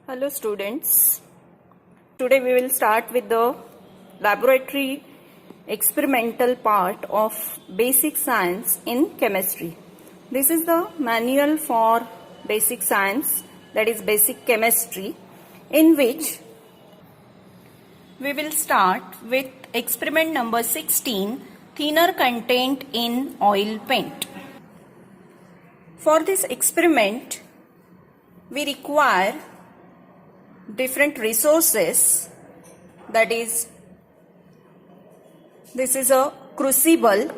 Hello students, today we will start with the laboratory experimental part of basic science in chemistry. This is the manual for basic science, that is basic chemistry, in which we will start with experiment number 16, thinner content in oil paint. For this experiment we require different resources, that is, this is a crucible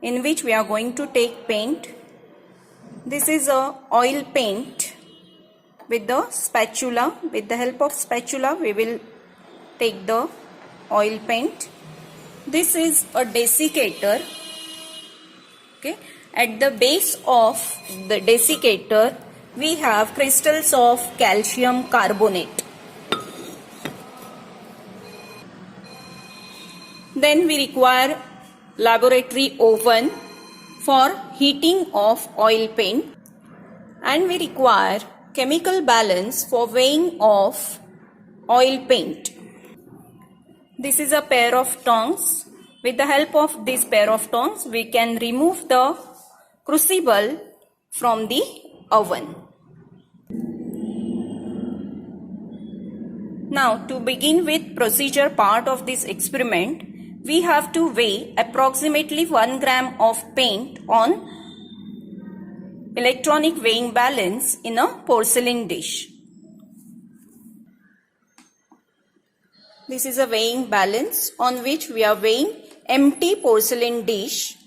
in which we are going to take paint. This is a oil paint with the spatula. With the help of spatula we will take the oil paint. This is a desiccator. Okay, at the base of the desiccator we have crystals of calcium carbonate. Then we require laboratory oven for heating of oil paint, and we require chemical balance for weighing of oil paint. This is a pair of tongs. With the help of this pair of tongs we can remove the crucible from the oven. Now, to begin with procedure part of this experiment, we have to weigh approximately 1 gram of paint on electronic weighing balance in a porcelain dish. This is a weighing balance on which we are weighing empty porcelain dish.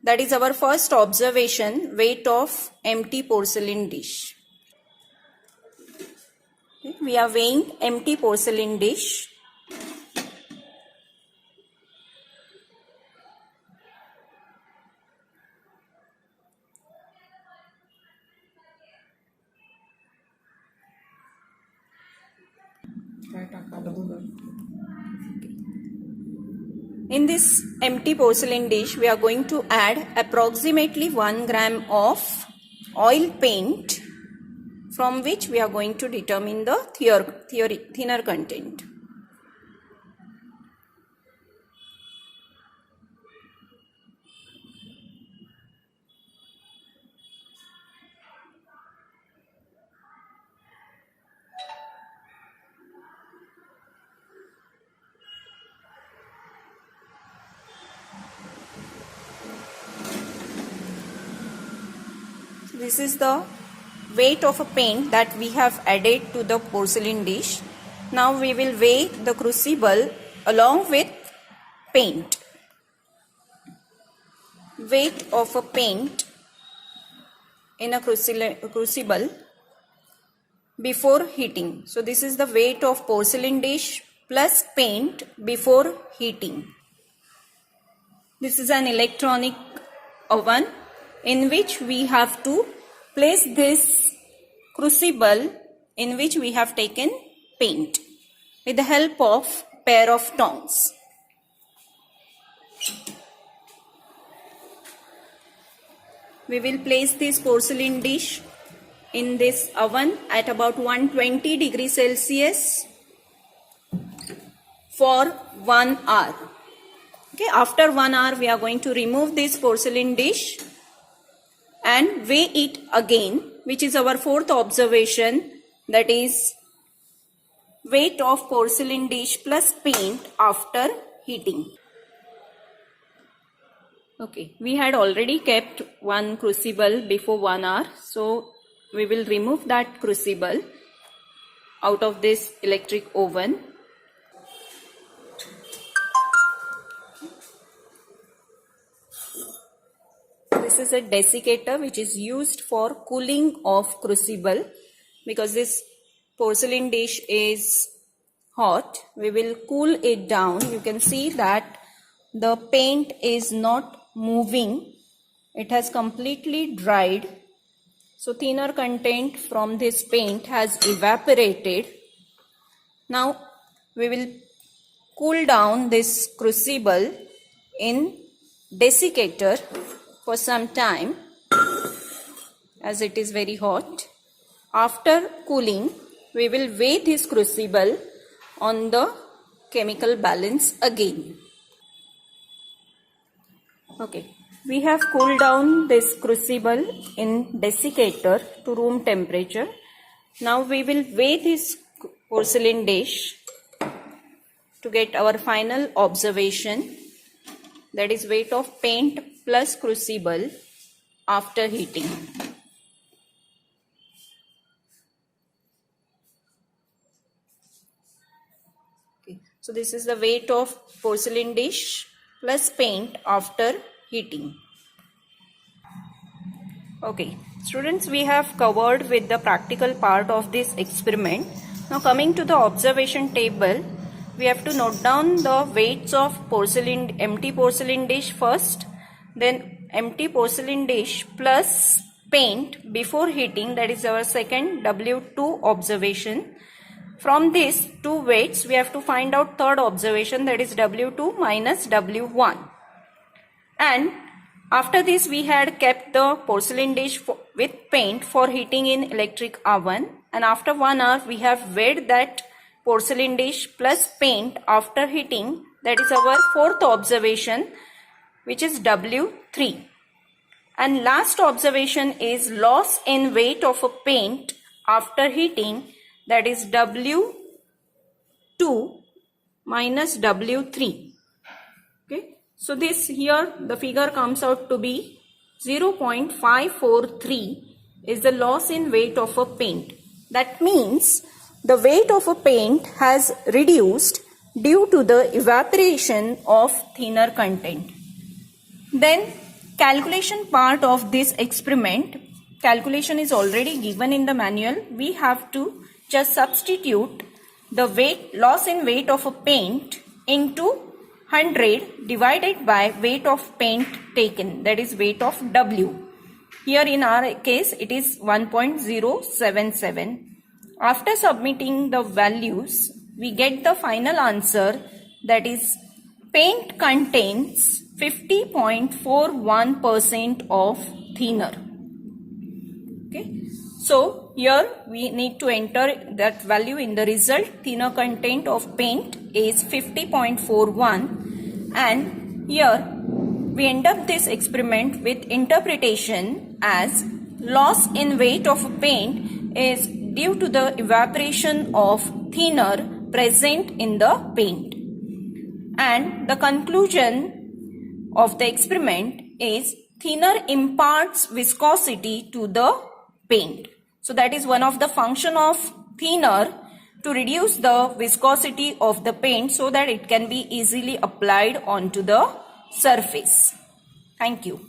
That is our first observation, weight of empty porcelain dish. We are weighing empty porcelain dish. In this empty porcelain dish we are going to add approximately 1 gram of oil paint, from which we are going to determine the thinner content. This is the weight of a paint that we have added to the porcelain dish. Now we will weigh the crucible along with paint. Weight of a paint in a crucible before heating. So this is the weight of porcelain dish plus paint before heating. This is an electronic oven in which we have to place this crucible in which we have taken paint with the help of pair of tongs. We will place this porcelain dish in this oven at about 120 degrees Celsius for 1 hour. Okay, after 1 hour we are going to remove this porcelain dish and weigh it again, which is our fourth observation, that is weight of porcelain dish plus paint after heating. Okay, we had already kept one crucible before 1 hour, so we will remove that crucible out of this electric oven. This is a desiccator which is used for cooling of crucible. Because this porcelain dish is hot, we will cool it down. You can see that the paint is not moving. It has completely dried. So thinner content from this paint has evaporated. Now we will cool down this crucible in desiccator for some time, as it is very hot. After cooling, we will weigh this crucible on the chemical balance again. Okay, we have cooled down this crucible in desiccator to room temperature. Now we will weigh this porcelain dish to get our final observation, that is weight of paint plus crucible after heating. Okay, so this is the weight of porcelain dish plus paint after heating. Okay, students, we have covered with the practical part of this experiment. Now coming to the observation table, we have to note down the weights of empty porcelain dish first, then empty porcelain dish plus paint before heating, that is our second W2 observation. From these two weights, we have to find out third observation, that is W2 minus W1. And after this, we had kept the porcelain dish with paint for heating in electric oven, and after 1 hour we have weighed that porcelain dish plus paint after heating, that is our fourth observation, which is W3. And last observation is loss in weight of a paint after heating, that is W2 minus W3. Okay. So this here the figure comes out to be 0.543 is the loss in weight of a paint. That means the weight of a paint has reduced due to the evaporation of thinner content. Then calculation part of this experiment, calculation is already given in the manual. We have to just substitute the loss in weight of a paint into 100 divided by weight of paint taken, that is weight of W. Here in our case it is 1.077. After submitting the values, we get the final answer, that is paint contains 50.41% of thinner. Okay. So here we need to enter that value in the result. Thinner content of paint is 50.41, and here we end up this experiment with interpretation as loss in weight of paint is due to the evaporation of thinner present in the paint. And the conclusion of the experiment is thinner imparts viscosity to the paint. So that is one of the function of thinner, to reduce the viscosity of the paint so that it can be easily applied onto the surface. Thank you.